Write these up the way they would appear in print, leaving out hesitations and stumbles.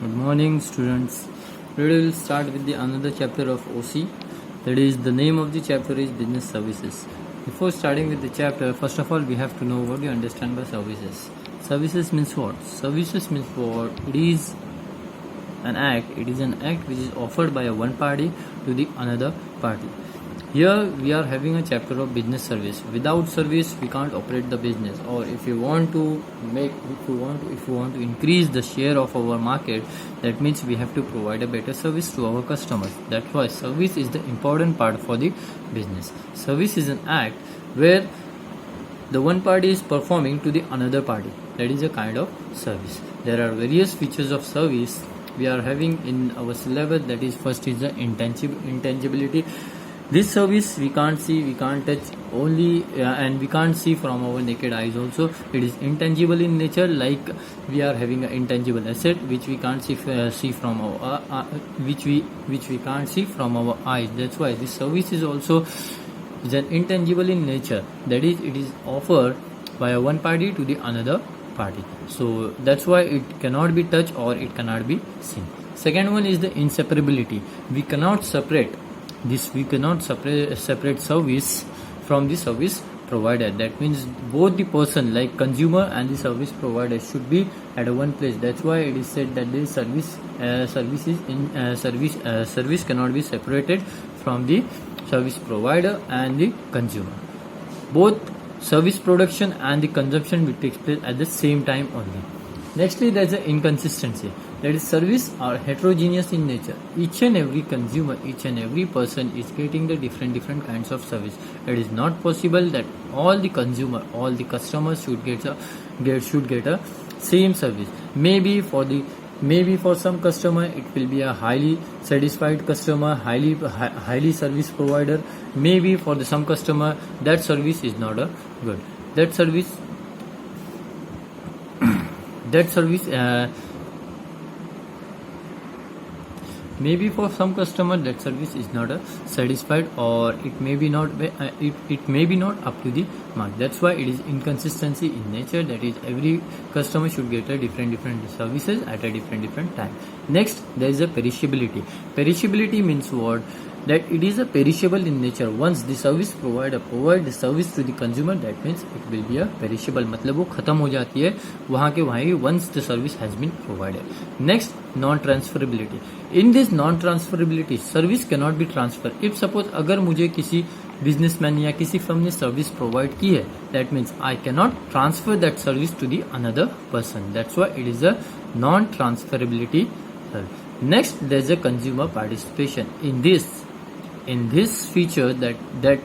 Good morning, students. Today we will start with the another chapter of OC. That is, the name of the chapter is Business Services. Before starting with the chapter, first of all, we have to know what you understand by services. Services means what? Services means what? It is an act. It is an act which is offered by a one party to the another party. Here we are having a chapter of business service. Without service, we can't operate the business. Or if you want to increase the share of our market, that means we have to provide a better service to our customers. That's why service is the important part for the business. Service is an act where the one party is performing to the another party. That is a kind of service. There are various features of service we are having in our syllabus. That is, first is the intangibility. This service we can't see, we can't touch only, and we can't see from our naked eyes also. It is intangible in nature, like we are having an intangible asset which we can't see from our which we can't see from our eyes. That's why this service is also an intangible in nature. That is, it is offered by a one party to the another party. So that's why it cannot be touched or it cannot be seen. Second one is the inseparability. We cannot separate service from the service provider. That means both the person, like consumer and the service provider, should be at one place. That's why it is said that the service cannot be separated from the service provider and the consumer. Both service production and the consumption will take place at the same time only. Nextly, there is an inconsistency. That is, service are heterogeneous in nature. Each and every consumer, each and every person is getting the different kinds of service. It is not possible that all the customers should get a same service. Maybe for some customer it will be a highly satisfied customer, highly service provider. Maybe for some customer that service is not a good. Maybe for some customer that service is not satisfied, or it may be not up to the mark. That's why it is inconsistency in nature. That is, every customer should get a different services at a different time. Next, there is a perishability. Perishability means what? That it is a perishable in nature. Once the service provider provide the service to the consumer, that means it will be a perishable. मतलब वो खत्म हो जाती है वहाँ के वहीं once the service has been provided. Next, non-transferability. In this non-transferability, service cannot be transferred. If suppose अगर मुझे किसी businessman या किसी firm ने service provide की है, that means I cannot transfer that service to the another person. That's why it is a non-transferability. Next, there is a consumer participation. In this feature, that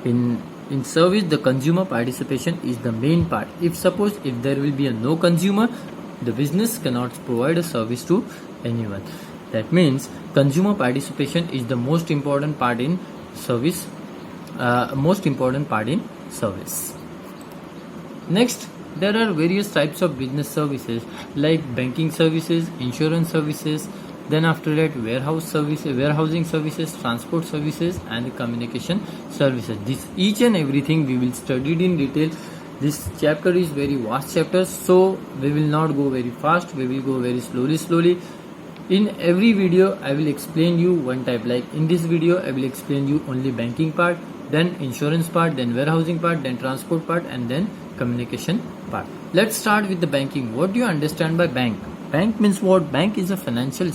in service, the consumer participation is the main part. If there will be no consumer, the business cannot provide a service to anyone. That means consumer participation is the most important part in service. Next, there are various types of business services like banking services, insurance services. Then after that, warehousing services, transport services, and communication services. This each and everything we will study in detail. This chapter is very vast chapter, so we will not go very fast. We will go very slowly. In every video, I will explain you one type. Like in this video, I will explain you only banking part, then insurance part, then warehousing part, then transport part, and then communication part. Let's start with the banking. What do you understand by bank? Bank means what? Bank is a financial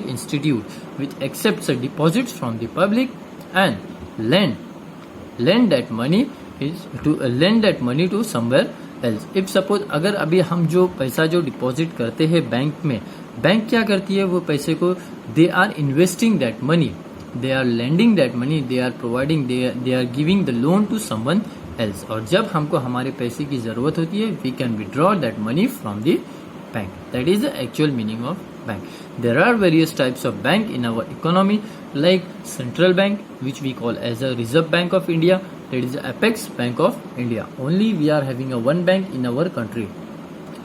institute which accepts a deposits from the public and lend that money to somewhere else. If suppose अगर अभी हम जो पैसा जो deposit करते हैं bank में, bank क्या करती है? वो पैसे को they are investing that money, they are lending that money, they are providing, they are giving the loan to someone else. और जब हमको हमारे पैसे की जरूरत होती है, we can withdraw that money from the bank. That is the actual meaning of bank. There are various types of bank in our economy, like central bank, which we call as a Reserve Bank of India. That is the Apex Bank of India. Only we are having a one bank in our country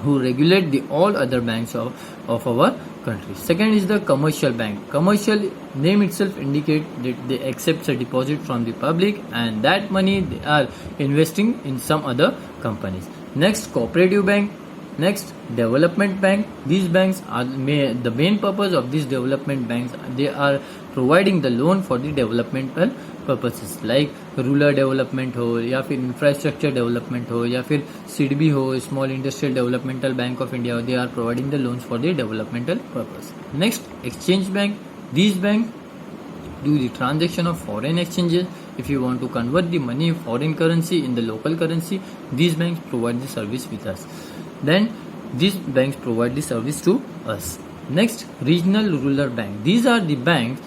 who regulate the all other banks of our country. Second is the commercial bank. Commercial name itself indicate that they accept a deposit from the public and that money they are investing in some other companies. Next, cooperative bank. Next, development bank. These banks are the main purpose of these development banks. They are providing the loan for the developmental purposes like rural development हो या फिर infrastructure development हो या फिर SIDBI हो, Small Industrial Developmental Bank of India. They are providing the loans for the developmental purpose. Next, exchange bank. These banks do the transaction of foreign exchanges. If you want to convert the money foreign currency in the local currency, these banks provide the service with us. Then these banks provide the service to us. Next, regional rural bank. These are the banks.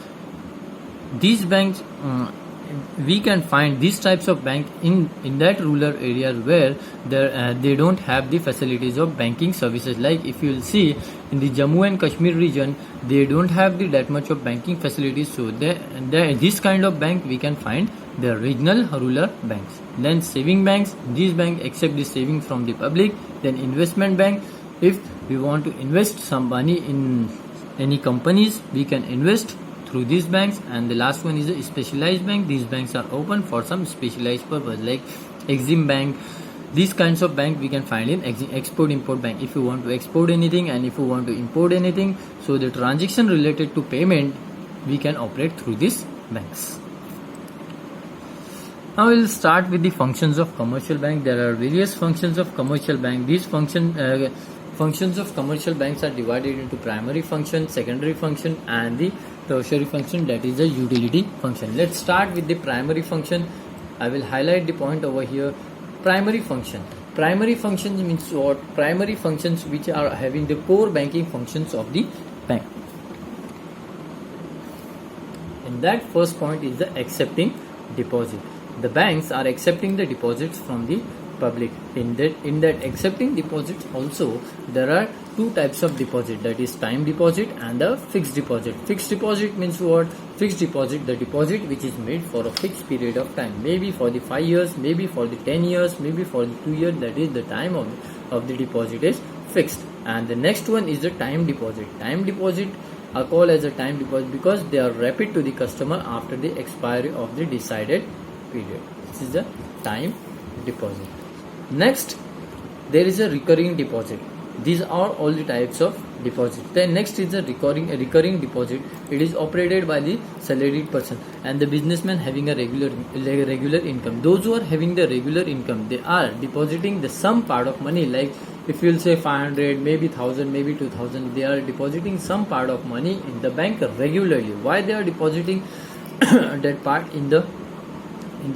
These banks we can find these types of bank in that rural areas where they don't have the facilities of banking services. Like if you will see in the Jammu and Kashmir region, they don't have that much of banking facilities. So this kind of bank we can find the regional rural banks. Then saving banks. These banks accept the saving from the public. Then investment bank. If we want to invest some money in any companies, we can invest through these banks. And the last one is a specialized bank. These banks are open for some specialized purpose like Exim Bank. These kinds of bank we can find in export import bank. If you want to export anything and if you want to import anything, so the transaction related to payment we can operate through these banks. Now we'll start with the functions of commercial bank. There are various functions of commercial bank. These functions of commercial banks are divided into primary function, secondary function and the tertiary function, that is the utility function. Let's start with the primary function. I will highlight the point over here. Primary function. Primary functions means what? Primary functions which are having the core banking functions of the bank. And that first point is the accepting deposit. The banks are accepting the deposits from the public. In that accepting deposits also there are two types of deposit, that is time deposit and the fixed deposit. Fixed deposit means what? Fixed deposit, the deposit which is made for a fixed period of time, maybe for the 5 years, maybe for the 10 years, maybe for the 2 years. That is the time of the deposit is fixed. And the next one is the time deposit. Time deposit are called as a time deposit because they are rapid to the customer after the expiry of the decided period. This is the time deposit. Next, there is a recurring deposit. These are all the types of deposit. Then next is a recurring deposit. It is operated by the salaried person and the businessman having a regular income. Those who are having the regular income, they are depositing the some part of money, like if you will say 500, maybe 1000, maybe 2000, they are depositing some part of money in the bank regularly. Why they are depositing that part in the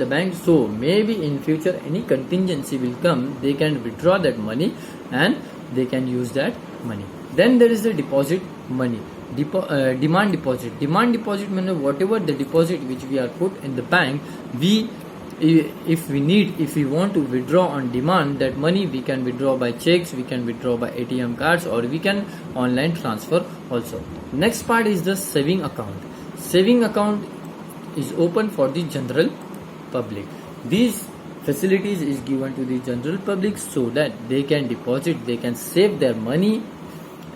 bank? So maybe in future any contingency will come, they can withdraw that money and they can use that money. Then there is the deposit money. Demand deposit. Demand deposit means whatever the deposit which we are put in the bank, if we want to withdraw on demand that money, we can withdraw by checks, we can withdraw by ATM cards, or we can online transfer also. Next part is the saving account. Saving account is open for the general public. These facilities is given to the general public so that they can deposit, they can save their money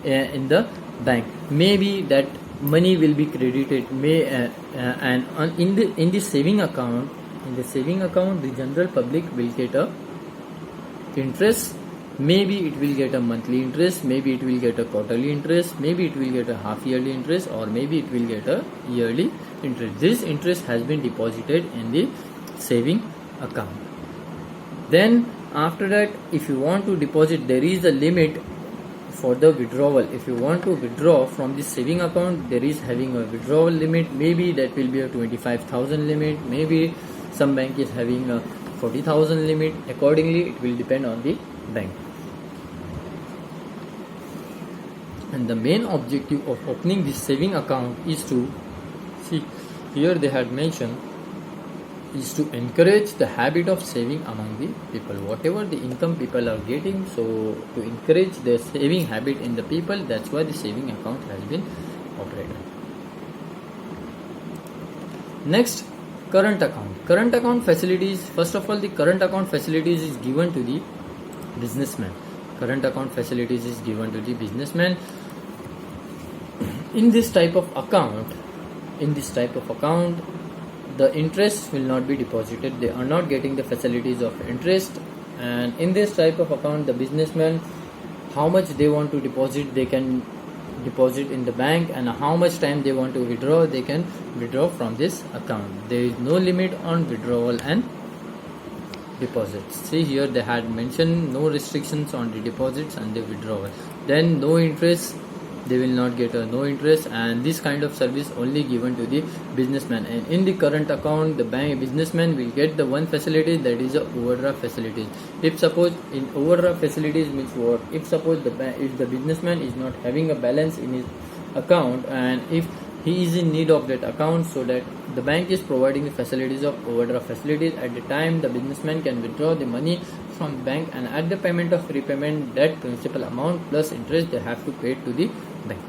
in the bank. Maybe that money will be credited, and in the saving account, the general public will get a interest. Maybe it will get a monthly interest, maybe it will get a quarterly interest, maybe it will get a half yearly interest, or maybe it will get a yearly interest. This interest has been deposited in the saving account. Then after that, if you want to deposit, there is a limit for the withdrawal. If you want to withdraw from the saving account, there is having a withdrawal limit. Maybe that will be a 25,000 limit, maybe some bank is having a 40,000 limit. Accordingly, it will depend on the bank. And the main objective of opening this saving account is to, see here they had mentioned, is to encourage the habit of saving among the people. Whatever the income people are getting, so to encourage the saving habit in the people, that's why the saving account has been operated. Next, current account. Current account facilities. First of all, the current account facilities is given to the businessman. Current account facilities is given to the businessman. In this type of account, the interest will not be deposited. They are not getting the facilities of interest. And in this type of account, the businessman how much they want to deposit, they can deposit in the bank, and how much time they want to withdraw, they can withdraw from this account. There is no limit on withdrawal and deposits. See here, they had mentioned no restrictions on the deposits and the withdrawal. Then no interest, they will not get a no interest, and this kind of service only given to the businessman. And in the current account, the bank businessman will get the one facility, that is a overdraft facilities. If suppose in overdraft facilities means what? If suppose if the businessman is not having a balance in his account, and if he is in need of that account, so that the bank is providing the facilities of overdraft facilities. At the time, the businessman can withdraw the money from the bank, and at the payment of repayment, that principal amount plus interest they have to pay to the bank.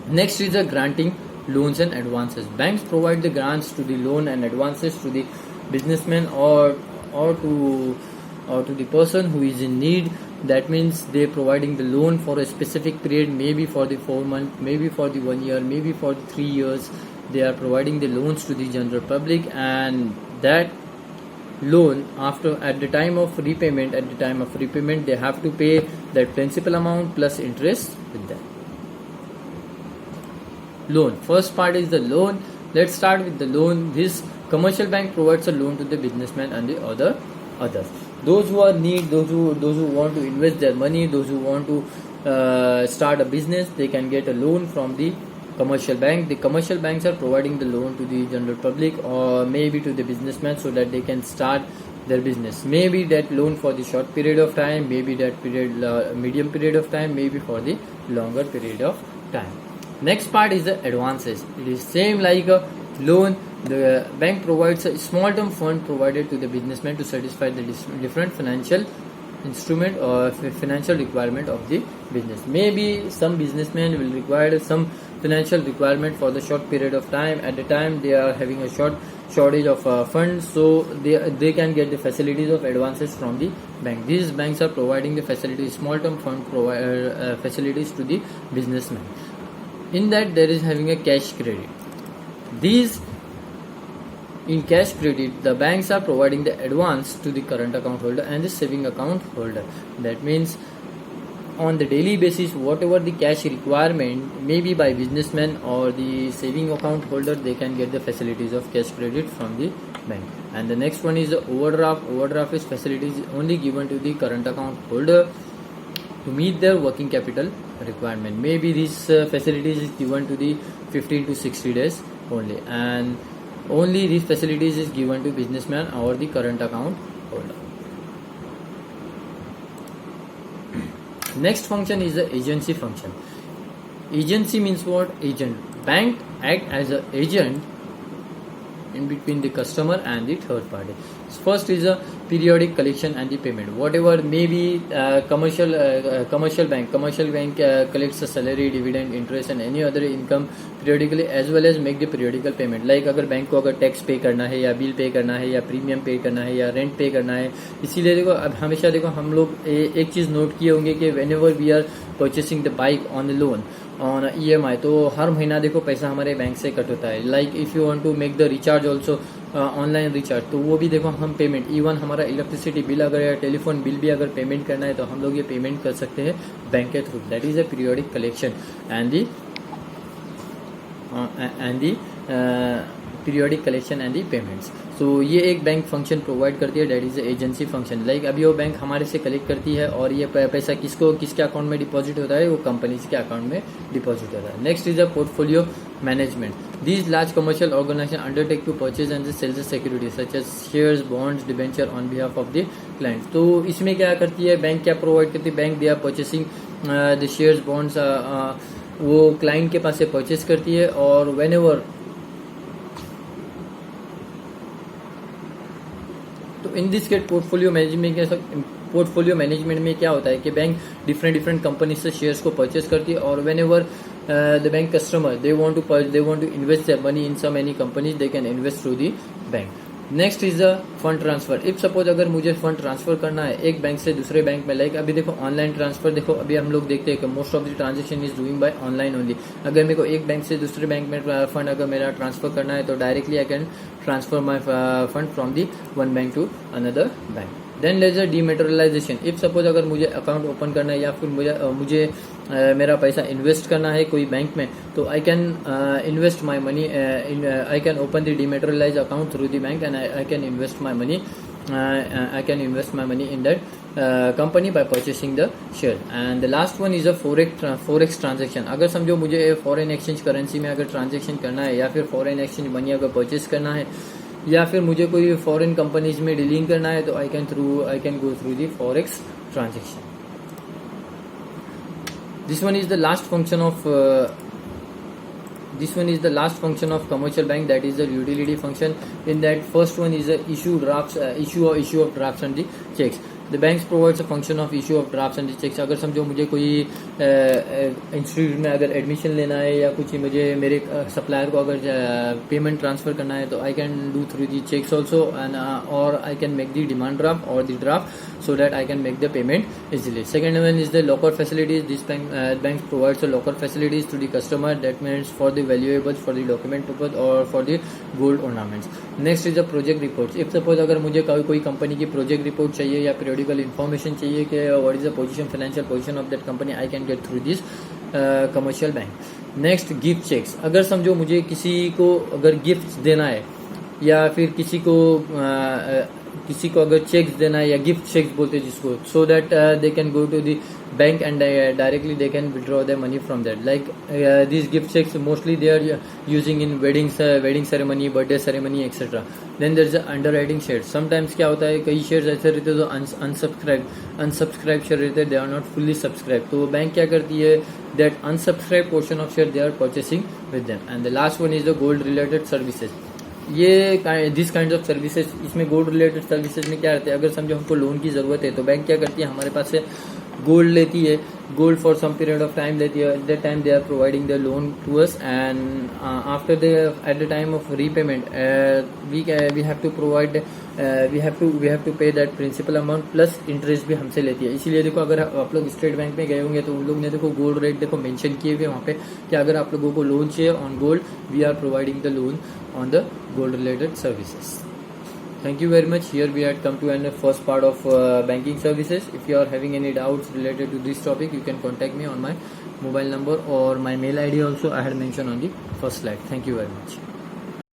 Next is the granting loans and advances. Banks provide the grants to the loan and advances to the businessman or to the person who is in need. That means they providing the loan for a specific period, maybe for the 4 months, maybe for the 1 year, maybe for the 3 years. They are providing the loans to the general public, and that loan at the time of repayment, they have to pay that principal amount plus interest with that loan. First part is the loan. Let's start with the loan. This commercial bank provides a loan to the businessman and the others. Those who are need, those who want to invest their money, those who want to start a business, they can get a loan from the commercial bank. The commercial banks are providing the loan to the general public or maybe to the businessman so that they can start their business. Maybe that loan for the short period of time, maybe that medium period of time, maybe for the longer period of time. Next part is the advances. It is same like a loan. The bank provides a small term fund provided to the businessman to satisfy the different financial instrument or financial requirement of the business. Maybe some businessmen will require some financial requirement for the short period of time. At the time they are having a shortage of funds, so they can get the facilities of advances from the bank. These banks are providing the facilities, small term fund facilities to the businessman. In that there is having a cash credit. In cash credit, the banks are providing the advance to the current account holder and the saving account holder. That means on the daily basis, whatever the cash requirement may be by businessman or the saving account holder, they can get the facilities of cash credit from the bank. And the next one is the overdraft. Overdraft is facilities only given to the current account holder to meet their working capital requirement. Maybe these facilities is given to the 15 to 60 days only, and only these facilities is given to businessman or the current account holder. Next function is the agency function. Agency means what? Agent. Bank act as an agent in between the customer and the third party. First is a periodic collection and the payment. Whatever may be commercial bank collects a salary, dividend, interest and any other income periodically, as well as make the periodical payment. Like अगर bank को अगर tax पे करना है या bill pay करना है या प्रीमियम पे करना है या रेंट पे करना है, इसीलिए देखो अब हमेशा देखो हम लोग एक चीज़ नोट किए होंगे कि whenever we are purchasing the bike on the loan on EMI, तो हर महीना देखो पैसा हमारे बैंक से कट होता है. Like if you want to make the recharge also online recharge, तो वो भी देखो हम पेमेंट, इवन हमारा इलेक्ट्रिसिटी बिल अगर या टेलीफोन बिल भी अगर पेमेंट करना है तो हम लोग ये पेमेंट कर सकते हैं बैंक के through. That is a periodic collection and the periodic collection and the payments. तो ये एक बैंक फंक्शन प्रोवाइड करती है, that is agency function. Like अभी वो बैंक हमारे से कलेक्ट करती है और ये पैसा किसके अकाउंट में डिपॉजिट होता है, वो कंपनीज के अकाउंट में डिपॉजिट होता है. Next is a portfolio management. These large commercial organizations undertake to purchase and sell the securities such as shares, bonds, debenture on behalf of the clients. तो इसमें क्या करती है बैंक, क्या प्रोवाइड करती है bank? They are purchasing the shares, bonds, वो client के पास से परचेस करती है. और व्हेनेवर तो in this case portfolio management में क्या होता है कि बैंक डिफरेंट कंपनी से शेयर्स को परचेस करती है. और whenever the bank customer they want to invest their money in some any companies, they can invest through the bank. Next is the fund transfer. If suppose अगर मुझे fund transfer करना है एक bank से दूसरे बैंक में, like अभी देखो ऑनलाइन ट्रांसफर, देखो अभी हम लोग देखते हैं कि most of the transaction is doing by online only. अगर मेरे को एक बैंक से दूसरे बैंक में फंड अगर मेरा ट्रांसफर करना है तो directly I can transfer my fund from the one bank to another bank. Then ledger dematerialisation, if suppose अगर मुझे अकाउंट ओपन करना है या फिर मुझे मेरा पैसा इन्वेस्ट करना है कोई बैंक में, तो I can invest my money I can open the dematerialise account through the bank and I can invest my money in that company by purchasing the share. And the last one is a forex transaction. अगर समझो मुझे foreign exchange currency में अगर transaction करना है या फिर foreign exchange money अगर परचेस करना है या फिर मुझे कोई फॉरेन कंपनीज में डीलिंग करना है, तो I can go through the forex transaction. This one is the last function of commercial bank, that is the utility function. In that, first one is the issue of drafts and the checks. The banks provides a function of issue of drafts and the checks. अगर समझो मुझे कोई institute में अगर admission लेना है या कुछ मुझे मेरे सप्लायर को अगर पेमेंट ट्रांसफर करना है, तो I can do through the cheques also, and और I can make the demand draft और the draft so that I can make the payment easily. Second one is the locker facilities. This bank provides the locker facilities to the customer, that means for the valuables, for the document purpose or for the gold ornaments. Next is the project reports. If suppose अगर मुझे कोई company की project report चाहिए या periodical information चाहिए कि what is the position, financial position of that company, I can get through this commercial bank. Next gift cheques. अगर समझो मुझे किसी को अगर गिफ्ट देना है या फिर किसी को अगर चेक्स देना है या गिफ्ट चेक्स बोलते हैं जिसको, so that they can go to the bank and directly they can withdraw the money from that. Like this gift cheques mostly they are using in wedding ceremony, birthday ceremony etcetera. Then there is a under writing share. Sometimes क्या होता है, कई shares ऐसे रहते हैं जो unsubscribe share रहते हैं, they are not fully subscribe. तो बैंक क्या करती है, that unsubscribe portion of share they are purchasing with them. And the last one is the gold related services. ये दिस काइंड ऑफ सर्विसेज, इसमें gold related services में क्या रहता है, अगर समझो हमको लोन की जरूरत है तो बैंक क्या करती है, हमारे पास से गोल्ड लेती है, gold for some period of time लेती है. At that time they are providing the loan to us, and after at the time of repayment we have to pay that principal amount plus interest भी हमसे लेती है. इसीलिए देखो, अगर आप लोग स्टेट बैंक में गए होंगे तो उन लोग ने देखो गोल्ड रेट देखो मेंशन किए हुए वहाँ पे कि अगर आप लोगों को लोन चाहिए on gold, we are providing the loan on the gold related services. Thank you very much. Here we had come to end the first part of banking services. If you are having any doubts related to this topic, you can contact me on my mobile number or my mail ID also I had mentioned on the first slide. Thank you very much.